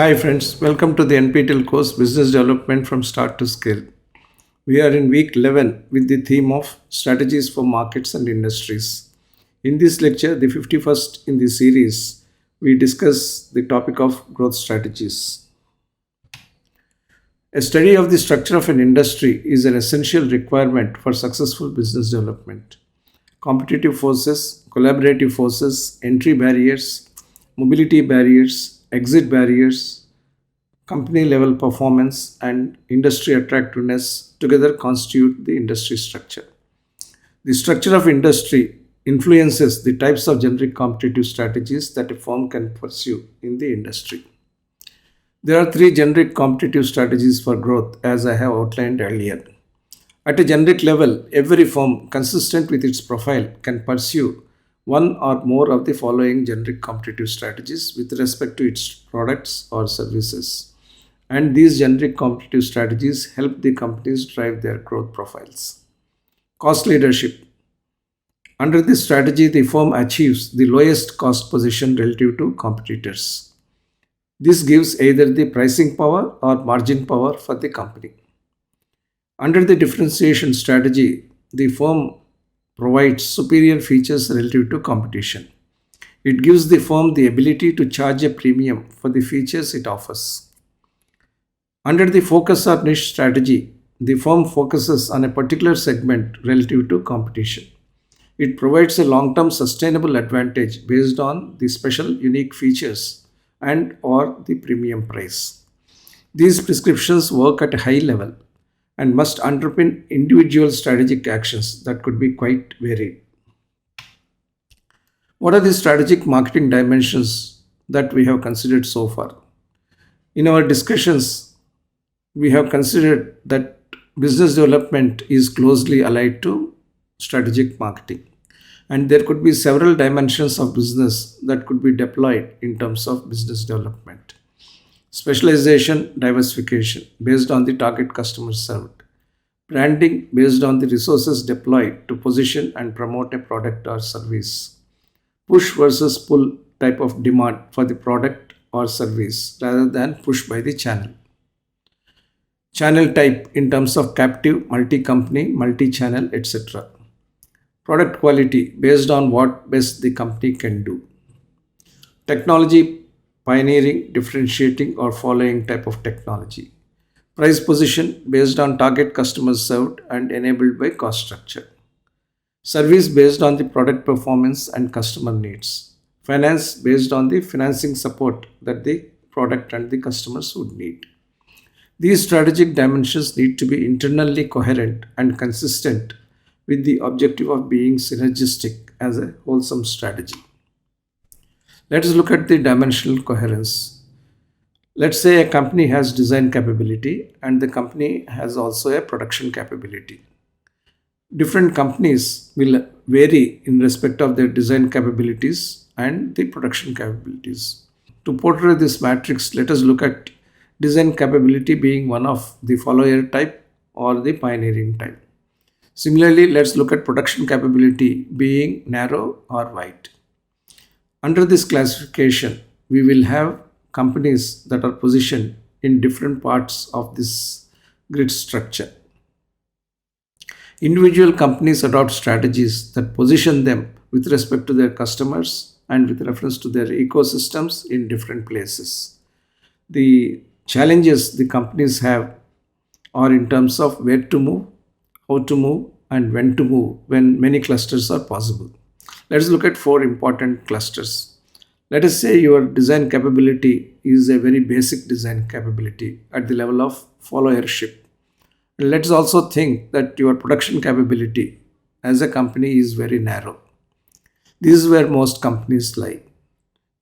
Hi friends, welcome to the NPTEL course Business Development from Start to Scale. We are in week 11 with the theme of Strategies for Markets and Industries. In this lecture, the 51st in the series, we discuss the topic of growth strategies. A study of the structure of an industry is an essential requirement for successful business development. Competitive forces, collaborative forces, entry barriers, mobility barriers, exit barriers, company level performance, and industry attractiveness together constitute the industry structure. The structure of industry influences the types of generic competitive strategies that a firm can pursue in the industry. There are three generic competitive strategies for growth, as I have outlined earlier. At a generic level, every firm consistent with its profile can pursue one or more of the following generic competitive strategies with respect to its products or services. And these generic competitive strategies help the companies drive their growth profiles. Cost leadership. Under this strategy, the firm achieves the lowest cost position relative to competitors. This gives either the pricing power or margin power for the company. Under the differentiation strategy, the firm provides superior features relative to competition. It gives the firm the ability to charge a premium for the features it offers. Under the focus or niche strategy, the firm focuses on a particular segment relative to competition. It provides a long-term sustainable advantage based on the special unique features and or the premium price. These prescriptions work at a high level and must underpin individual strategic actions that could be quite varied. What are the strategic marketing dimensions that we have considered so far? In our discussions, we have considered that business development is closely allied to strategic marketing, and there could be several dimensions of business that could be deployed in terms of business development. Specialization, diversification based on the target customer served. Branding based on the resources deployed to position and promote a product or service. Push versus pull type of demand for the product or service rather than push by the channel. Channel type in terms of captive, multi-company, multi-channel, etc. Product quality based on what best the company can do. Technology, pioneering, differentiating, or following type of technology. Price position based on target customers served and enabled by cost structure. Service based on the product performance and customer needs. Finance based on the financing support that the product and the customers would need. These strategic dimensions need to be internally coherent and consistent with the objective of being synergistic as a wholesome strategy. Let us look at the dimensional coherence. Let's say a company has design capability and the company has also a production capability. Different companies will vary in respect of their design capabilities and the production capabilities. To portray this matrix, let us look at design capability being one of the follower type or the pioneering type. Similarly, let's look at production capability being narrow or wide. Under this classification, we will have companies that are positioned in different parts of this grid structure. Individual companies adopt strategies that position them with respect to their customers and with reference to their ecosystems in different places. The challenges the companies have are in terms of where to move, how to move, and when to move when many clusters are possible. Let us look at four important clusters. Let us say your design capability is a very basic design capability at the level of followership. Let's also think that your production capability as a company is very narrow. This is where most companies lie.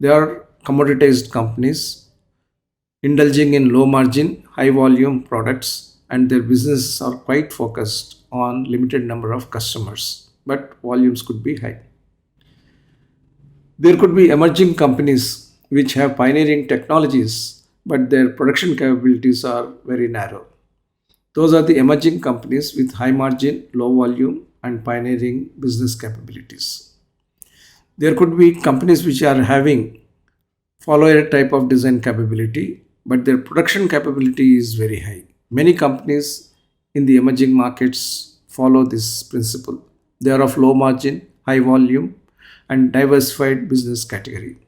They are commoditized companies indulging in low margin, high volume products, and their businesses are quite focused on limited number of customers, but volumes could be high. There could be emerging companies which have pioneering technologies, but their production capabilities are very narrow. Those are the emerging companies with high margin, low volume, and pioneering business capabilities. There could be companies which are having follower type of design capability but their production capability is very high. Many companies in the emerging markets follow this principle. They are of low margin, high volume, and diversified business category.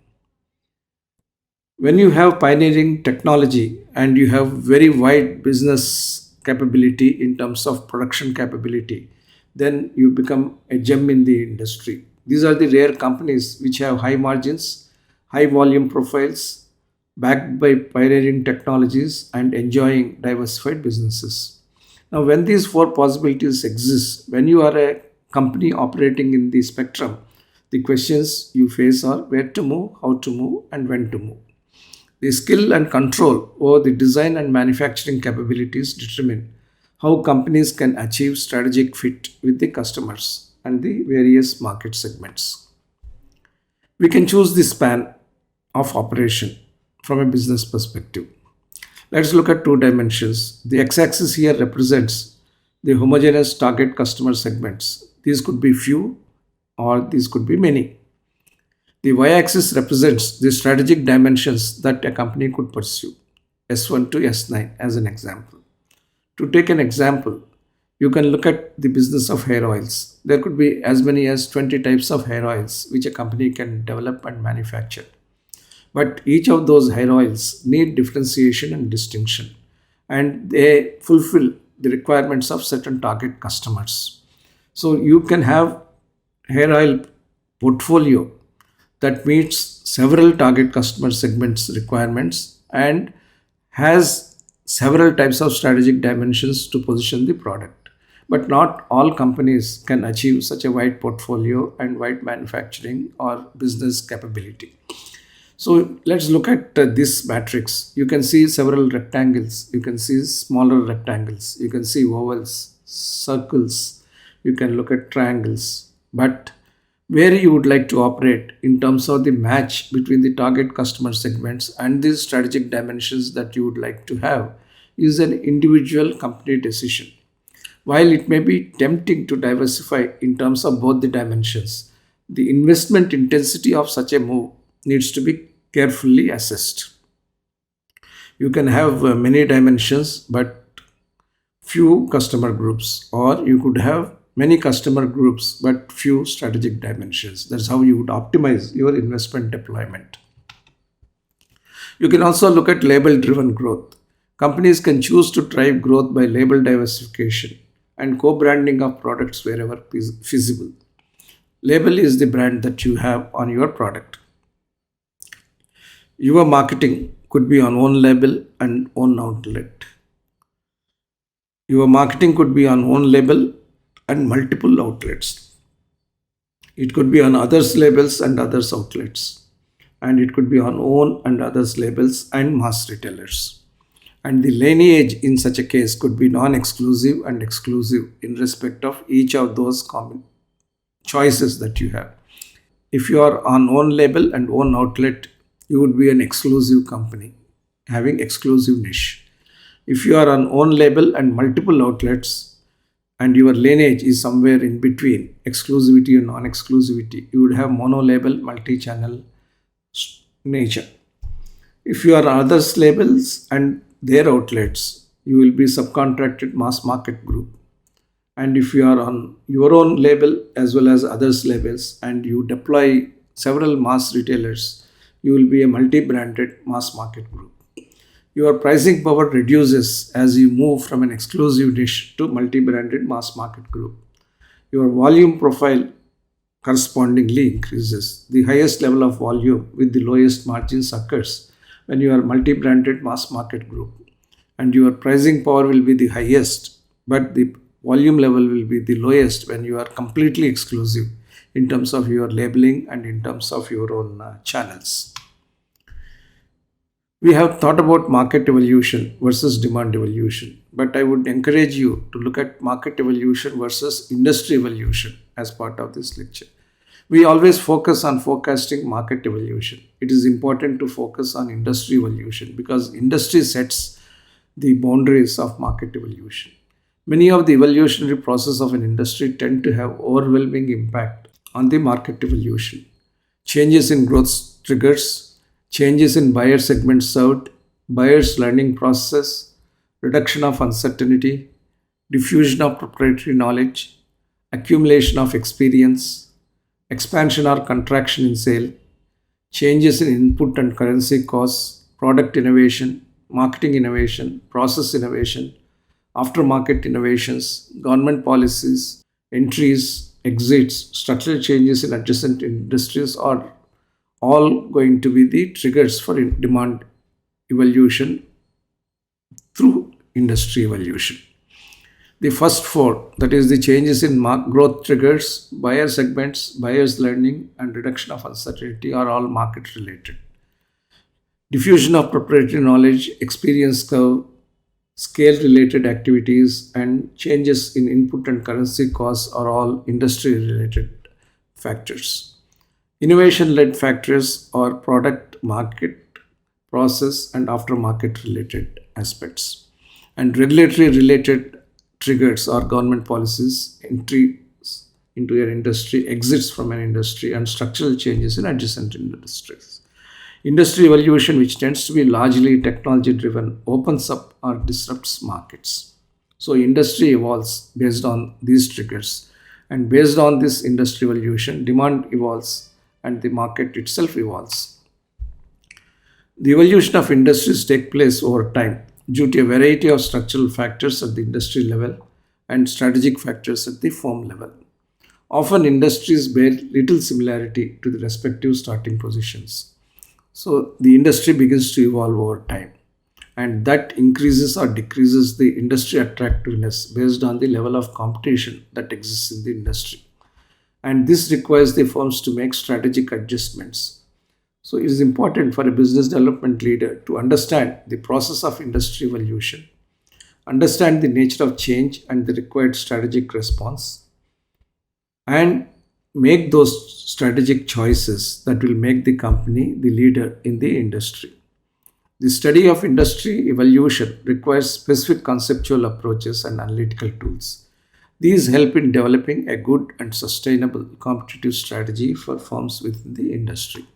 When you have pioneering technology and you have very wide business capability in terms of production capability, then you become a gem in the industry. These are the rare companies which have high margins, high volume profiles, backed by pioneering technologies and enjoying diversified businesses. Now, when these four possibilities exist, when you are a company operating in the spectrum, the questions you face are where to move, how to move, and when to move. The skill and control over the design and manufacturing capabilities determine how companies can achieve strategic fit with the customers and the various market segments. We can choose the span of operation from a business perspective. Let's look at two dimensions. The x-axis here represents the homogeneous target customer segments. These could be few or these could be many. The y-axis represents the strategic dimensions that a company could pursue, S1 to S9 as an example. To take an example, you can look at the business of hair oils. There could be as many as 20 types of hair oils which a company can develop and manufacture. But each of those hair oils need differentiation and distinction, and they fulfill the requirements of certain target customers. So you can have hair oil portfolio that meets several target customer segments requirements and has several types of strategic dimensions to position the product. But not all companies can achieve such a wide portfolio and wide manufacturing or business capability. So let's look at this matrix. You can see several rectangles. You can see smaller rectangles. You can see ovals, circles. You can look at triangles. But where you would like to operate in terms of the match between the target customer segments and the strategic dimensions that you would like to have is an individual company decision. While it may be tempting to diversify in terms of both the dimensions, the investment intensity of such a move needs to be carefully assessed. You can have many dimensions but few customer groups, or you could have many customer groups but few strategic dimensions. That's how you would optimize your investment deployment. You can also look at label driven growth. Companies can choose to drive growth by label diversification and co-branding of products wherever feasible. Label is the brand that you have on your product. Your marketing could be on own label and own outlet. Your marketing could be on own label and multiple outlets. It could be on others' labels and others' outlets. And it could be on own and others' labels and mass retailers. And the lineage in such a case could be non-exclusive and exclusive in respect of each of those common choices that you have. If you are on own label and own outlet, you would be an exclusive company having exclusive niche. If you are on own label and multiple outlets and your lineage is somewhere in between exclusivity and non-exclusivity, you would have mono label, multi-channel nature. If you are on others labels and their outlets, you will be subcontracted mass market group. And if you are on your own label as well as others labels and you deploy several mass retailers, you will be a multi-branded mass market group. Your pricing power reduces as you move from an exclusive niche to multi-branded mass market group. Your volume profile correspondingly increases. The highest level of volume with the lowest margins occurs when you are multi-branded mass market group, and your pricing power will be the highest, but the volume level will be the lowest when you are completely exclusive in terms of your labeling and in terms of your own channels. We have thought about market evolution versus demand evolution, but I would encourage you to look at market evolution versus industry evolution as part of this lecture. We always focus on forecasting market evolution. It is important to focus on industry evolution because industry sets the boundaries of market evolution. Many of the evolutionary process of an industry tend to have overwhelming impact on the market evolution. Changes in growth triggers, changes in buyer segments served, buyer's learning process, reduction of uncertainty, diffusion of proprietary knowledge, accumulation of experience, expansion or contraction in sale, changes in input and currency costs, product innovation, marketing innovation, process innovation, aftermarket innovations, government policies, entries, exits, structural changes in adjacent industries are all going to be the triggers for demand evolution through industry evolution. The first four, that is the changes in growth triggers, buyer segments, buyers learning, and reduction of uncertainty, are all market related. Diffusion of proprietary knowledge, experience curve, scale related activities, and changes in input and currency costs are all industry related factors. Innovation led factors are product, market, process, and aftermarket related aspects. And regulatory related triggers are government policies, entries into an industry, exits from an industry, and structural changes in adjacent industries. Industry evolution, which tends to be largely technology driven, opens up or disrupts markets. So, industry evolves based on these triggers, and based on this industry evolution, demand evolves and the market itself evolves. The evolution of industries take place over time due to a variety of structural factors at the industry level and strategic factors at the firm level. Often, industries bear little similarity to the respective starting positions. So, the industry begins to evolve over time, and that increases or decreases the industry attractiveness based on the level of competition that exists in the industry. And this requires the firms to make strategic adjustments. So, it is important for a business development leader to understand the process of industry evolution, understand the nature of change and the required strategic response, and make those strategic choices that will make the company the leader in the industry. The study of industry evolution requires specific conceptual approaches and analytical tools. These help in developing a good and sustainable competitive strategy for firms within the industry.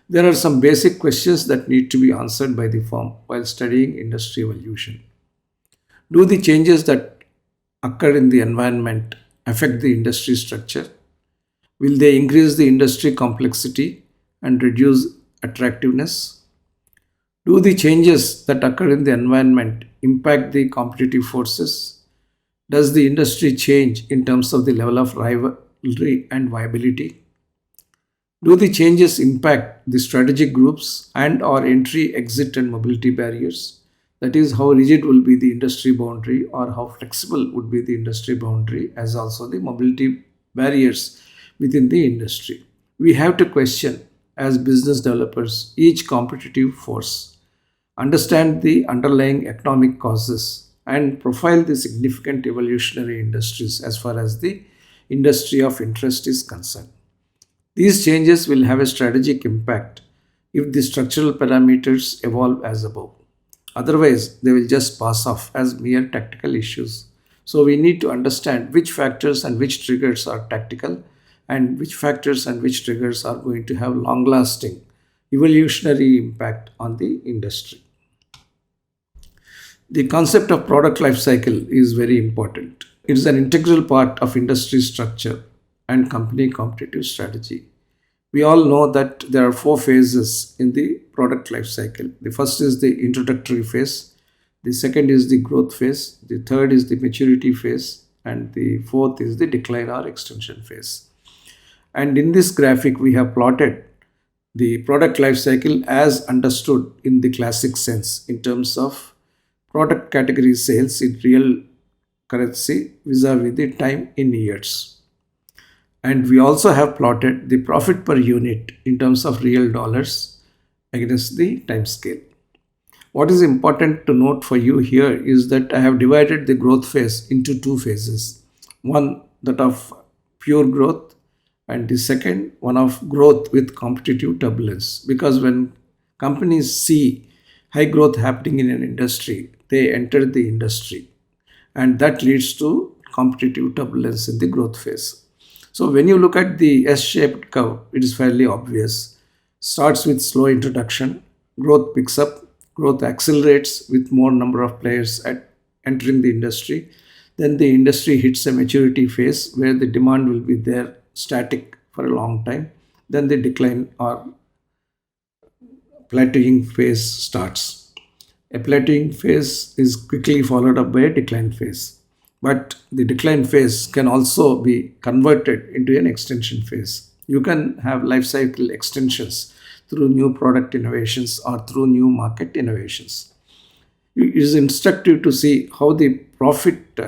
There are some basic questions that need to be answered by the firm while studying industry evolution. Do the changes that occur in the environment affect the industry structure? Will they increase the industry complexity and reduce attractiveness? Do the changes that occur in the environment impact the competitive forces? Does the industry change in terms of the level of rivalry and viability? Do the changes impact the strategic groups and or entry, exit and mobility barriers? That is, how rigid will be the industry boundary or how flexible would be the industry boundary, as also the mobility barriers within the industry. We have to question, as business developers, each competitive force, understand the underlying economic causes, and profile the significant evolutionary industries as far as the industry of interest is concerned. These changes will have a strategic impact if the structural parameters evolve as above. Otherwise, they will just pass off as mere tactical issues. So, we need to understand which factors and which triggers are tactical and which factors and which triggers are going to have long lasting evolutionary impact on the industry. The concept of product life cycle is very important. It is an integral part of industry structure and company competitive strategy. We all know that there are four phases in the product life cycle. The first is the introductory phase, the second is the growth phase, the third is the maturity phase, and the fourth is the decline or extension phase. And in this graphic, we have plotted the product life cycle as understood in the classic sense in terms of product category sales in real currency vis-a-vis the time in years. And we also have plotted the profit per unit in terms of real dollars against the time scale. What is important to note for you here is that I have divided the growth phase into two phases. One, that of pure growth, and the second, one of growth with competitive turbulence. Because when companies see high growth happening in an industry, they enter the industry, and that leads to competitive turbulence in the growth phase. So when you look at the S-shaped curve, it is fairly obvious. Starts with slow introduction, growth picks up, growth accelerates with more number of players entering the industry. Then the industry hits a maturity phase where the demand will be there static for a long time. Then the decline or plateauing phase starts. A plateauing phase is quickly followed up by a decline phase. But the decline phase can also be converted into an extension phase. You can have life cycle extensions through new product innovations or through new market innovations. It is instructive to see how the profit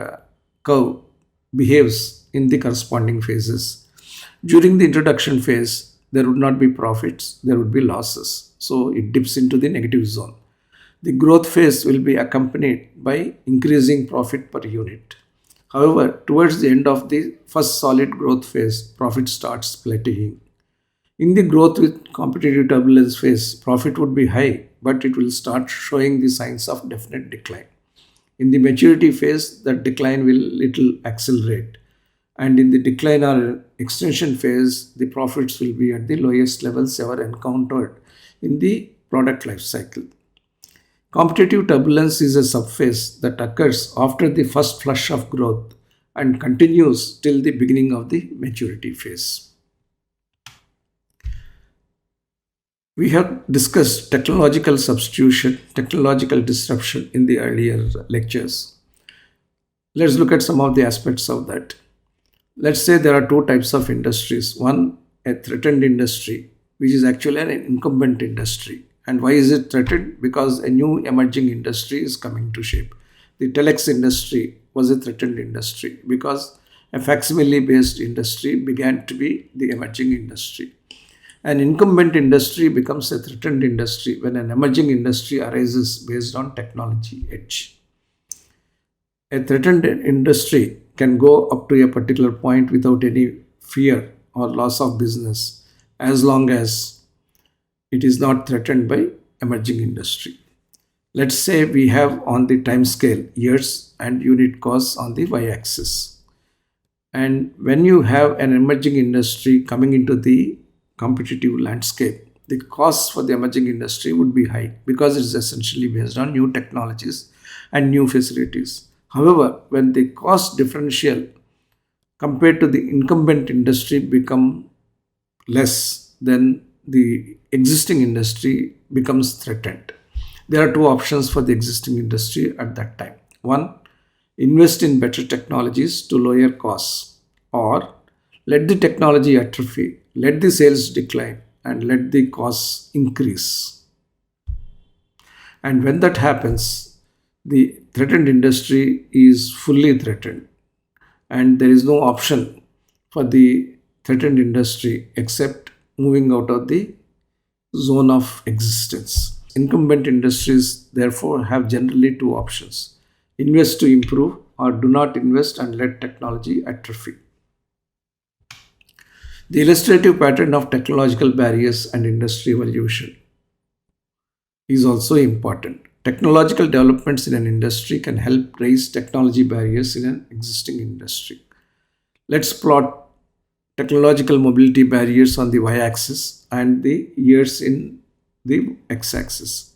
curve behaves in the corresponding phases. During the introduction phase, there would not be profits, there would be losses. So it dips into the negative zone. The growth phase will be accompanied by increasing profit per unit. However, towards the end of the first solid growth phase, profit starts plateauing. In the growth with competitive turbulence phase, profit would be high, but it will start showing the signs of definite decline. In the maturity phase, that decline will little accelerate. And in the decline or extension phase, the profits will be at the lowest levels ever encountered in the product life cycle. Competitive turbulence is a subphase that occurs after the first flush of growth and continues till the beginning of the maturity phase. We have discussed technological substitution, technological disruption in the earlier lectures. Let's look at some of the aspects of that. Let's say there are two types of industries. One, a threatened industry, which is actually an incumbent industry. And why is it threatened? Because a new emerging industry is coming to shape. The telex industry was a threatened industry because a facsimile based industry began to be the emerging industry. An incumbent industry becomes a threatened industry when an emerging industry arises based on technology edge. A threatened industry can go up to a particular point without any fear or loss of business as long as it is not threatened by emerging industry. Let's say we have on the time scale years and unit costs on the y-axis. And when you have an emerging industry coming into the competitive landscape, the costs for the emerging industry would be high because it is essentially based on new technologies and new facilities. However, when the cost differential compared to the incumbent industry become less, then the existing industry becomes threatened. There are two options for the existing industry at that time. One, invest in better technologies to lower costs, or let the technology atrophy, let the sales decline, and let the costs increase. And when that happens, the threatened industry is fully threatened, and there is no option for the threatened industry except moving out of the zone of existence. Incumbent industries therefore have generally two options: invest to improve, or do not invest and let technology atrophy. The illustrative pattern of technological barriers and industry evolution is also important. Technological developments in an industry can help raise technology barriers in an existing industry. Let's plot technological mobility barriers on the y-axis and the years in the x-axis.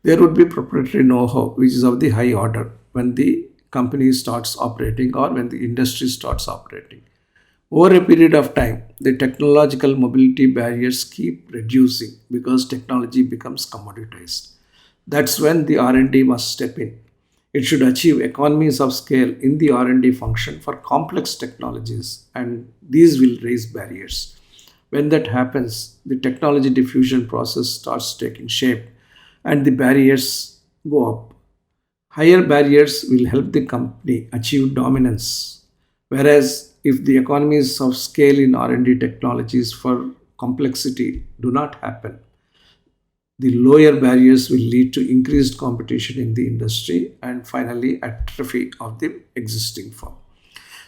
There would be proprietary know-how, which is of the high order when the company starts operating or when the industry starts operating. Over a period of time, the technological mobility barriers keep reducing because technology becomes commoditized. That's when the R&D must step in. It should achieve economies of scale in the R&D function for complex technologies, and these will raise barriers. When that happens, the technology diffusion process starts taking shape and the barriers go up. Higher barriers will help the company achieve dominance, whereas if the economies of scale in R&D technologies for complexity do not happen, the lower barriers will lead to increased competition in the industry and finally atrophy of the existing firm.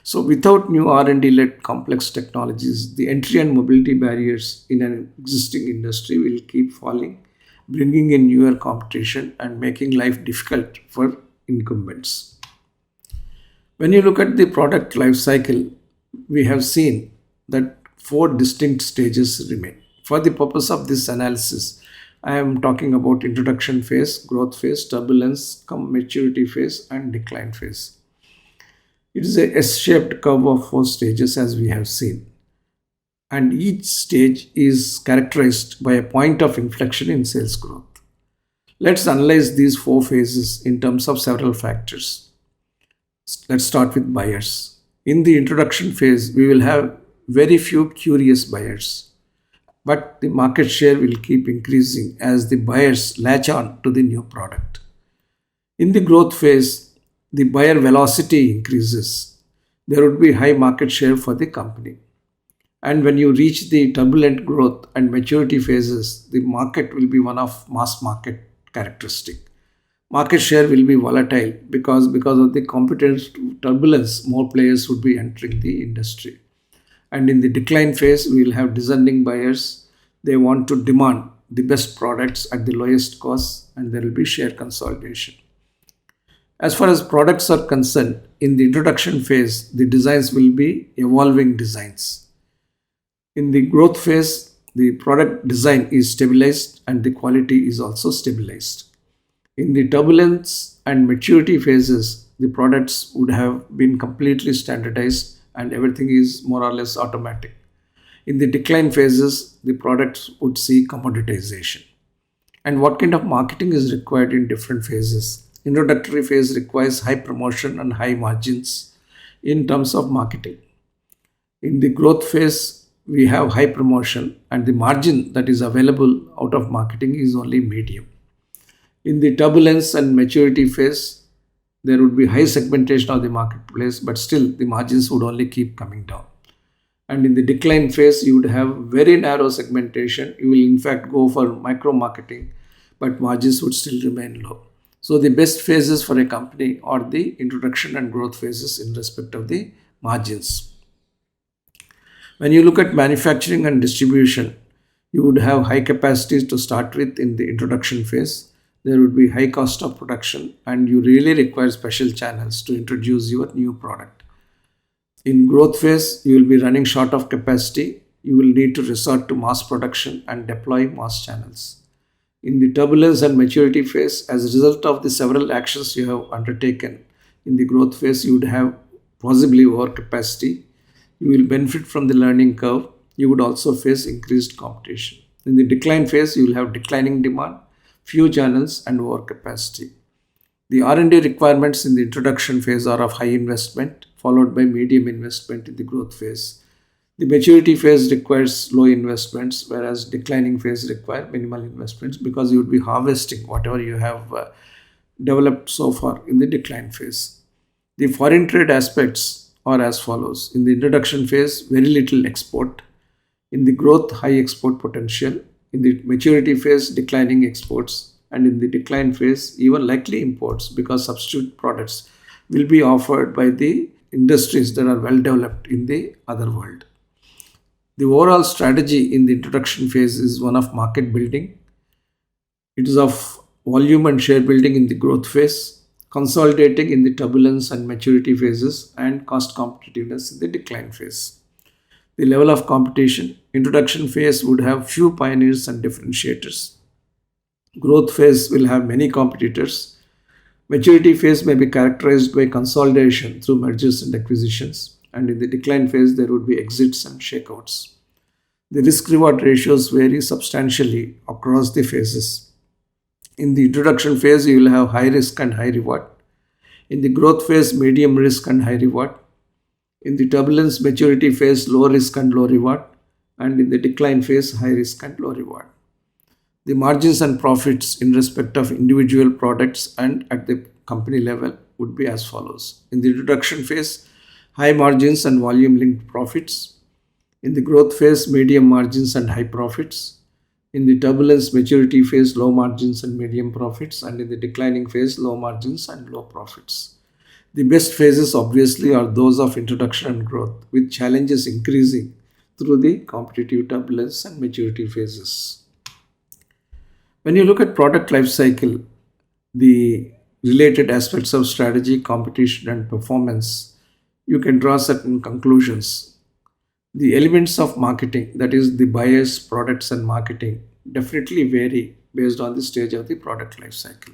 So without new R&D led complex technologies, the entry and mobility barriers in an existing industry will keep falling, bringing in newer competition and making life difficult for incumbents. When you look at the product life cycle, we have seen that four distinct stages remain. For the purpose of this analysis, I am talking about introduction phase, growth phase, turbulence, maturity phase, and decline phase. It is a S-shaped curve of 4 stages as we have seen, and each stage is characterized by a point of inflection in sales growth. Let's analyze these 4 phases in terms of several factors. Let's start with buyers. In the introduction phase, we will have very few curious buyers, but the market share will keep increasing as the buyers latch on to the new product. In the growth phase, the buyer velocity increases. There would be high market share for the company. And when you reach the turbulent growth and maturity phases, the market will be one of mass market characteristic. Market share will be volatile because of the competitive turbulence, more players would be entering the industry. And in the decline phase, we will have discerning buyers. They want to demand the best products at the lowest cost, and there will be share consolidation. As far as products are concerned, in the introduction phase, the designs will be evolving designs. In the growth phase, the product design is stabilized and the quality is also stabilized. In the turbulence and maturity phases, the products would have been completely standardized and everything is more or less automatic. In the decline phases, the products would see commoditization. And what kind of marketing is required in different phases? Introductory phase requires high promotion and high margins in terms of marketing. In the growth phase, we have high promotion and the margin that is available out of marketing is only medium. In the turbulence and maturity phase, there would be high segmentation of the marketplace, but still the margins would only keep coming down. And in the decline phase, you would have very narrow segmentation. You will in fact go for micro marketing, but margins would still remain low. So the best phases for a company are the introduction and growth phases in respect of the margins. When you look at manufacturing and distribution, you would have high capacities to start with in the introduction phase. There would be high cost of production and you really require special channels to introduce your new product. In growth phase, you will be running short of capacity. You will need to resort to mass production and deploy mass channels. In the turbulence and maturity phase, as a result of the several actions you have undertaken, in the growth phase, you would have possibly overcapacity. You will benefit from the learning curve. You would also face increased competition. In the decline phase, you will have declining demand, few channels, and overcapacity. The R&D requirements in the introduction phase are of high investment, followed by medium investment in the growth phase. The maturity phase requires low investments, whereas declining phase require minimal investments because you would be harvesting whatever you have developed so far in the decline phase. The foreign trade aspects are as follows. In the introduction phase, very little export. In the growth, high export potential. In the maturity phase, declining exports. And in the decline phase, even likely imports because substitute products will be offered by the industries that are well developed in the other world. The overall strategy in the introduction phase is one of market building. It is of volume and share building in the growth phase, consolidating in the turbulence and maturity phases, and cost competitiveness in the decline phase. The level of competition, introduction phase would have few pioneers and differentiators. Growth phase will have many competitors. Maturity phase may be characterized by consolidation through mergers and acquisitions. And in the decline phase, there would be exits and shakeouts. The risk-reward ratios vary substantially across the phases. In the introduction phase, you will have high risk and high reward. In the growth phase, medium risk and high reward. In the turbulence maturity phase, low risk and low reward. And in the decline phase, high risk and low reward. The margins and profits in respect of individual products and at the company level would be as follows. In the introduction phase, high margins and volume linked profits. In the growth phase, medium margins and high profits. In the turbulence maturity phase, low margins and medium profits. And in the declining phase, low margins and low profits. The best phases obviously are those of introduction and growth, with challenges increasing through the competitive turbulence and maturity phases. When you look at product life cycle, the related aspects of strategy, competition, and performance, you can draw certain conclusions. The elements of marketing, that is the buyers, products, and marketing, definitely vary based on the stage of the product life cycle.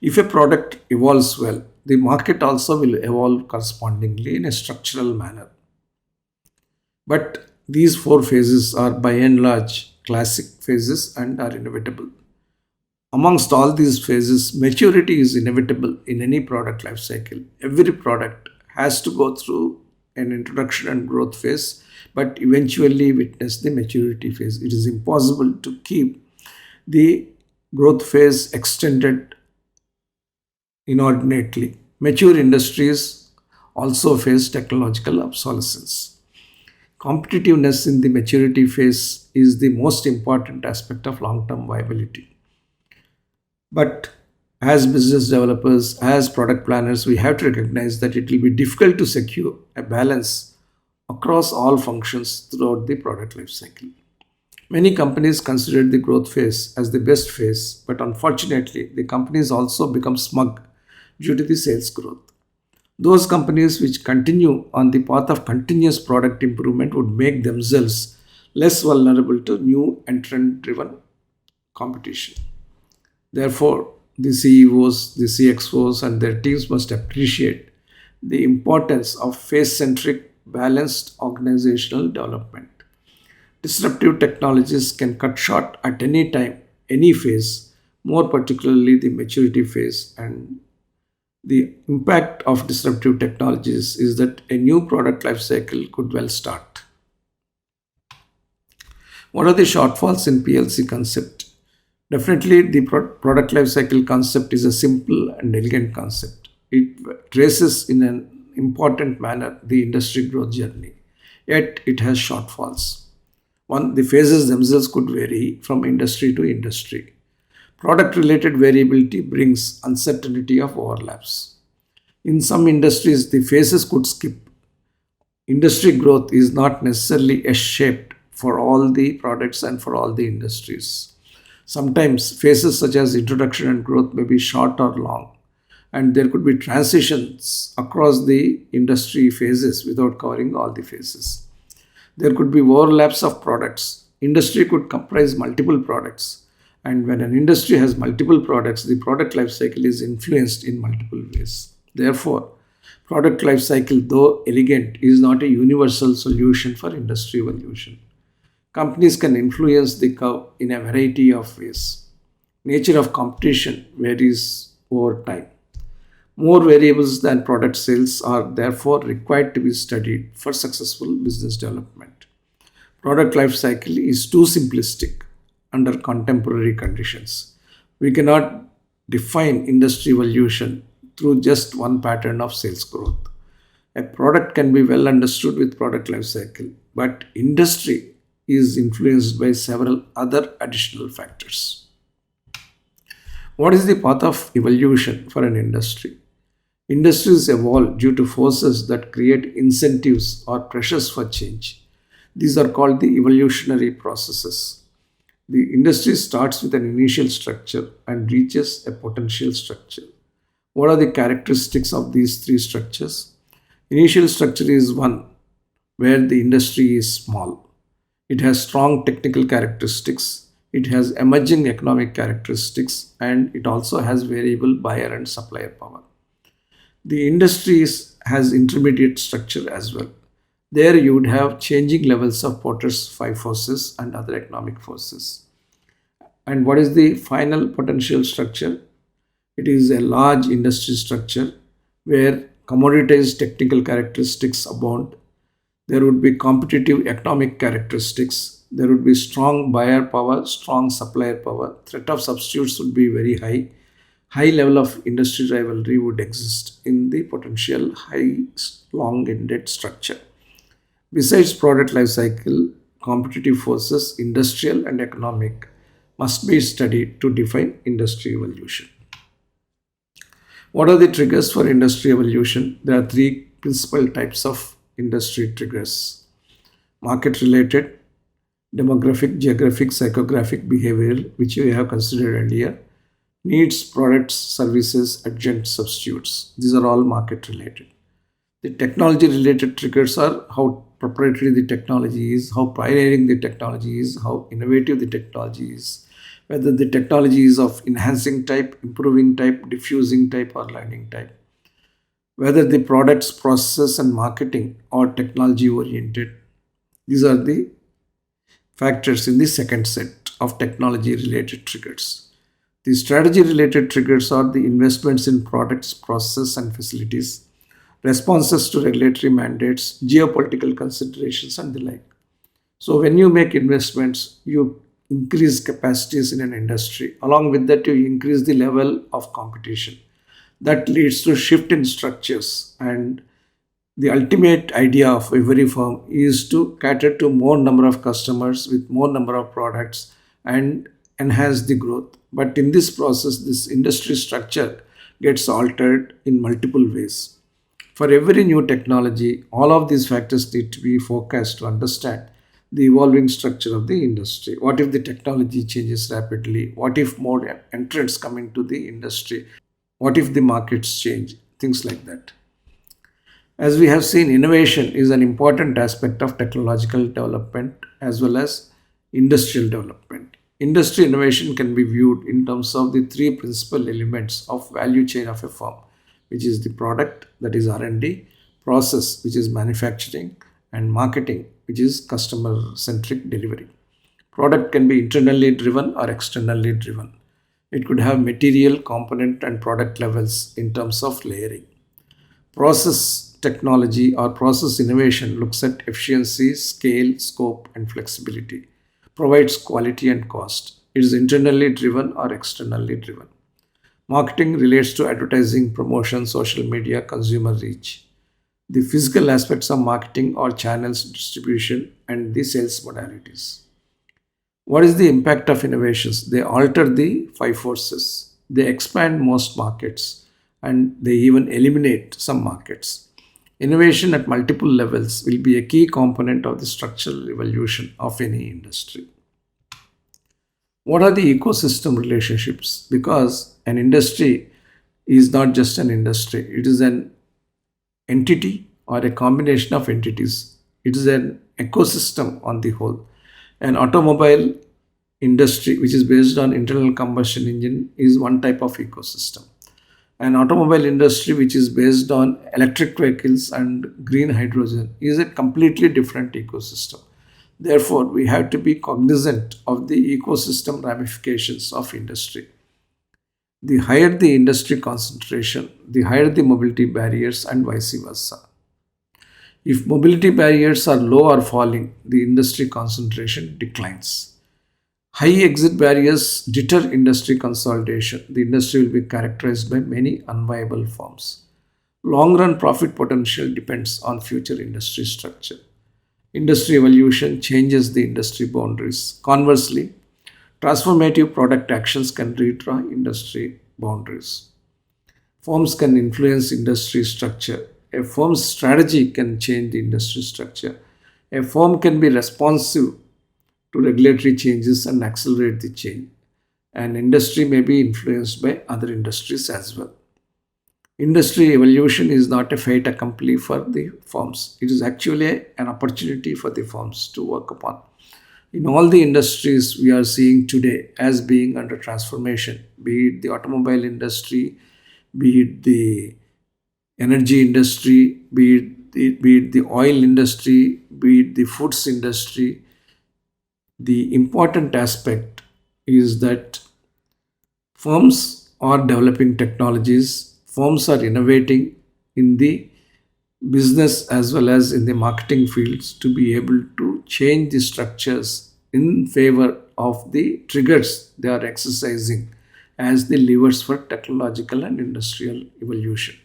If a product evolves well, the market also will evolve correspondingly in a structural manner. But these four phases are by and large classic phases and are inevitable. Amongst all these phases, maturity is inevitable in any product life cycle. Every product has to go through an introduction and growth phase, but eventually witness the maturity phase. It is impossible to keep the growth phase extended inordinately. Mature industries also face technological obsolescence. Competitiveness in the maturity phase is the most important aspect of long term viability. But as business developers, as product planners, we have to recognize that it will be difficult to secure a balance across all functions throughout the product life cycle. Many companies consider the growth phase as the best phase, but unfortunately, the companies also become smug due to the sales growth. Those companies which continue on the path of continuous product improvement would make themselves less vulnerable to new entrant driven competition. Therefore, the CEOs, the CXOs, and their teams must appreciate the importance of phase centric, balanced organizational development. Disruptive technologies can cut short at any time, any phase, more particularly the maturity phase. And the impact of disruptive technologies is that a new product life cycle could well start. What are the shortfalls in PLC concept? Definitely, the product life cycle concept is a simple and elegant concept. It traces in an important manner the industry growth journey, yet it has shortfalls. One, the phases themselves could vary from industry to industry. Product related variability brings uncertainty of overlaps. In some industries, the phases could skip. Industry growth is not necessarily S-shaped for all the products and for all the industries. Sometimes phases such as introduction and growth may be short or long, and there could be transitions across the industry phases without covering all the phases. There could be overlaps of products. Industry could comprise multiple products, and when an industry has multiple products, the product life cycle is influenced in multiple ways. Therefore, product life cycle, though elegant, is not a universal solution for industry evolution. Companies can influence the curve in a variety of ways. Nature of competition varies over time. More variables than product sales are therefore required to be studied for successful business development. Product life cycle is too simplistic under contemporary conditions. We cannot define industry evolution through just one pattern of sales growth. A product can be well understood with product life cycle, but industry is influenced by several other additional factors. What is the path of evolution for an industry? Industries evolve due to forces that create incentives or pressures for change. These are called the evolutionary processes. The industry starts with an initial structure and reaches a potential structure. What are the characteristics of these three structures? Initial structure is one where the industry is small. It has strong technical characteristics, it has emerging economic characteristics, and it also has variable buyer and supplier power. The has intermediate structure as well. There you would have changing levels of Potter's five forces and other economic forces. And what is the final potential structure? It is a large industry structure where commoditized technical characteristics abound. There would be competitive economic characteristics. There would be strong buyer power, strong supplier power. Threat of substitutes would be very high. High level of industry rivalry would exist in the potential high long-ended structure. Besides product life cycle, competitive forces, industrial and economic, must be studied to define industry evolution. What are the triggers for industry evolution? There are three principal types of industry triggers: market related, demographic, geographic, psychographic, behavioral, which we have considered earlier, needs, products, services, adjunct, substitutes. These are all market related. The technology related triggers are how proprietary the technology is, how pioneering the technology is, how innovative the technology is, whether the technology is of enhancing type, improving type, diffusing type, or learning type, whether the products, process, and marketing or technology oriented. These are the factors in the second set of technology related triggers. The strategy related triggers are the investments in products, process, and facilities, responses to regulatory mandates, geopolitical considerations, and the like. So, when you make investments, you increase capacities in an industry. Along with that, you increase the level of competition. That leads to shift in structures, and the ultimate idea of every firm is to cater to more number of customers with more number of products and enhance the growth. But in this process, this industry structure gets altered in multiple ways. For every new technology, all of these factors need to be forecast to understand the evolving structure of the industry. What if the technology changes rapidly? What if more entrants come into the industry? What if the markets change? Things like that. As we have seen, innovation is an important aspect of technological development as well as industrial development. Industry innovation can be viewed in terms of the three principal elements of value chain of a firm, which is the product, that is R&D, process, which is manufacturing, and marketing, which is customer centric delivery. Product can be internally driven or externally driven. It could have material, component, and product levels in terms of layering. Process technology or process innovation looks at efficiency, scale, scope, and flexibility, provides quality and cost. It is internally driven or externally driven. Marketing relates to advertising, promotion, social media, consumer reach. The physical aspects of marketing or channels, distribution, and the sales modalities. What is the impact of innovations? They alter the five forces. They expand most markets and they even eliminate some markets. Innovation at multiple levels will be a key component of the structural evolution of any industry. What are the ecosystem relationships? Because an industry is not just an industry, it is an entity or a combination of entities. It is an ecosystem on the whole. An automobile industry, which is based on internal combustion engine, is one type of ecosystem. An automobile industry, which is based on electric vehicles and green hydrogen, is a completely different ecosystem. Therefore, we have to be cognizant of the ecosystem ramifications of industry. The higher the industry concentration, the higher the mobility barriers, and vice versa. If mobility barriers are low or falling, the industry concentration declines. High exit barriers deter industry consolidation. The industry will be characterized by many unviable firms. Long run profit potential depends on future industry structure. Industry evolution changes the industry boundaries. Conversely, transformative product actions can redraw industry boundaries. Firms can influence industry structure. A firm's strategy can change the industry structure. A firm can be responsive to regulatory changes and accelerate the change. An industry may be influenced by other industries as well. Industry evolution is not a fait accompli for the firms. It is actually an opportunity for the firms to work upon. In all the industries we are seeing today as being under transformation, be it the automobile industry, be it the energy industry, be it the oil industry, be it the foods industry, the important aspect is that firms are developing technologies, firms are innovating in the business as well as in the marketing fields to be able to change the structures in favor of the triggers they are exercising as the levers for technological and industrial evolution.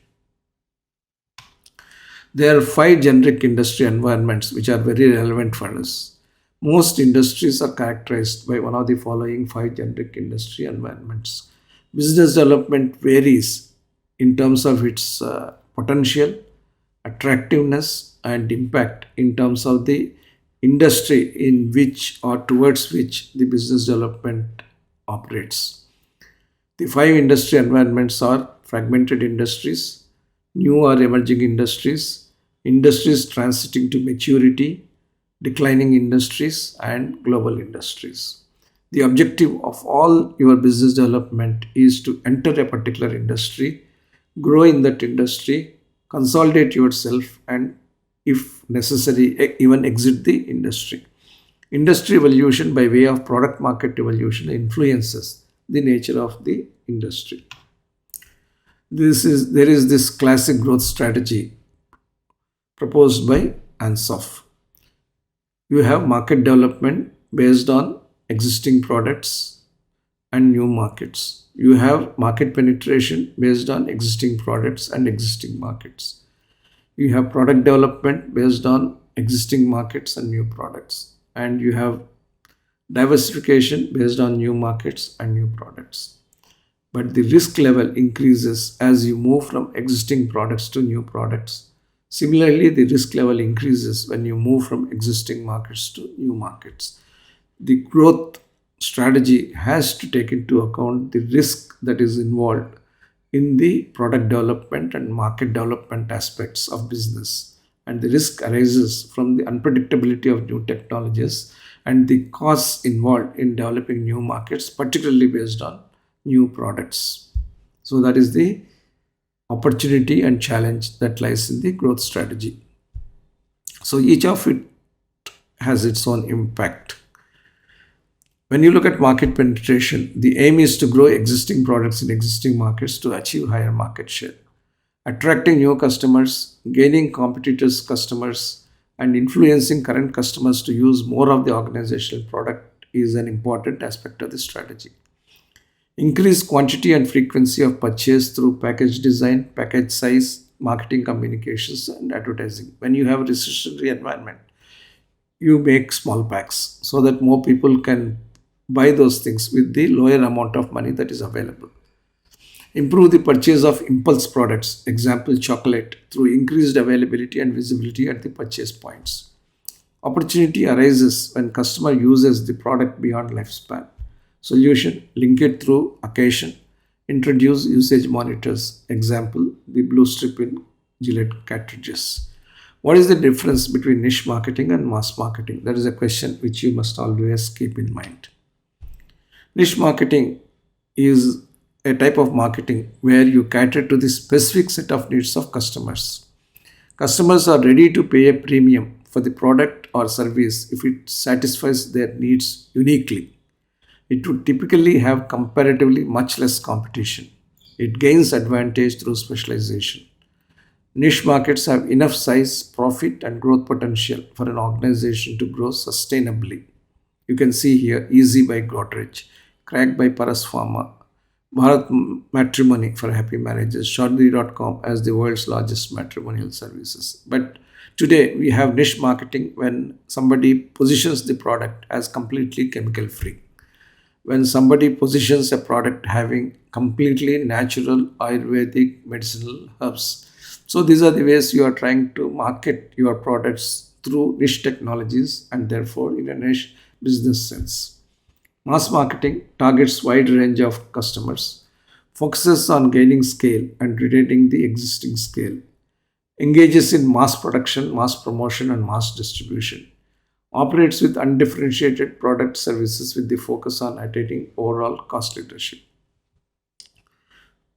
There are five generic industry environments which are very relevant for us. Most industries are characterized by one of the following five generic industry environments. Business development varies in terms of its potential, attractiveness, and impact in terms of the industry in which or towards which the business development operates. The five industry environments are fragmented industries, new or emerging industries, industries transiting to maturity, declining industries, and global industries. The objective of all your business development is to enter a particular industry, grow in that industry, consolidate yourself, and if necessary, even exit the industry. Industry evolution by way of product market evolution influences the nature of the industry. There is this classic growth strategy proposed by Ansoff. You have market development based on existing products and new markets. You have market penetration based on existing products and existing markets. You have product development based on existing markets and new products. And you have diversification based on new markets and new products. But the risk level increases as you move from existing products to new products. Similarly, the risk level increases when you move from existing markets to new markets. The growth strategy has to take into account the risk that is involved in the product development and market development aspects of business. And the risk arises from the unpredictability of new technologies and the costs involved in developing new markets, particularly based on new products. So that is the opportunity and challenge that lies in the growth strategy. So each of it has its own impact. When you look at market penetration, the aim is to grow existing products in existing markets to achieve higher market share. Attracting new customers, gaining competitors' customers, and influencing current customers to use more of the organizational product is an important aspect of the strategy. Increase quantity and frequency of purchase through package design, package size, marketing communications, and advertising. When you have a recessionary environment, you make small packs so that more people can buy those things with the lower amount of money that is available. Improve the purchase of impulse products, example chocolate, through increased availability and visibility at the purchase points. Opportunity arises when customer uses the product beyond lifespan. Solution: link it through occasion. Introduce usage monitors, example the blue strip in Gillette cartridges. What is the difference between niche marketing and mass marketing? That is a question which you must always keep in mind. Niche marketing is a type of marketing where you cater to the specific set of needs of customers. Customers are ready to pay a premium for the product or service if it satisfies their needs uniquely. It would typically have comparatively much less competition. It gains advantage through specialization. Niche markets have enough size, profit, and growth potential for an organization to grow sustainably. You can see here Easy by Godrej, Crack by Paras Pharma, Bharat Matrimony for happy marriages, Shortly.com as the world's largest matrimonial services. But today we have niche marketing when somebody positions the product as completely chemical free. When somebody positions a product having completely natural Ayurvedic medicinal herbs. So these are the ways you are trying to market your products through niche technologies and therefore in a niche business sense. Mass marketing targets wide range of customers, focuses on gaining scale and retaining the existing scale, engages in mass production, mass promotion, and mass distribution, operates with undifferentiated product services with the focus on attaining overall cost leadership.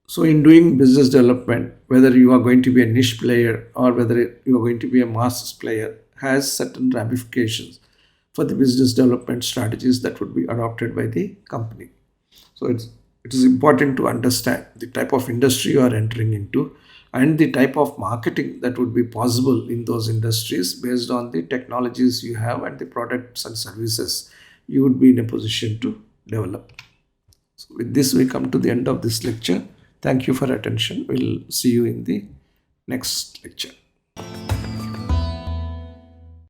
So in doing business development, whether you are going to be a niche player or whether you are going to be a mass player, has certain ramifications for the business development strategies that would be adopted by the company. So it is important to understand the type of industry you are entering into and the type of marketing that would be possible in those industries based on the technologies you have and the products and services you would be in a position to develop. So with this, we come to the end of this lecture. Thank you for attention. We'll see you in the next lecture.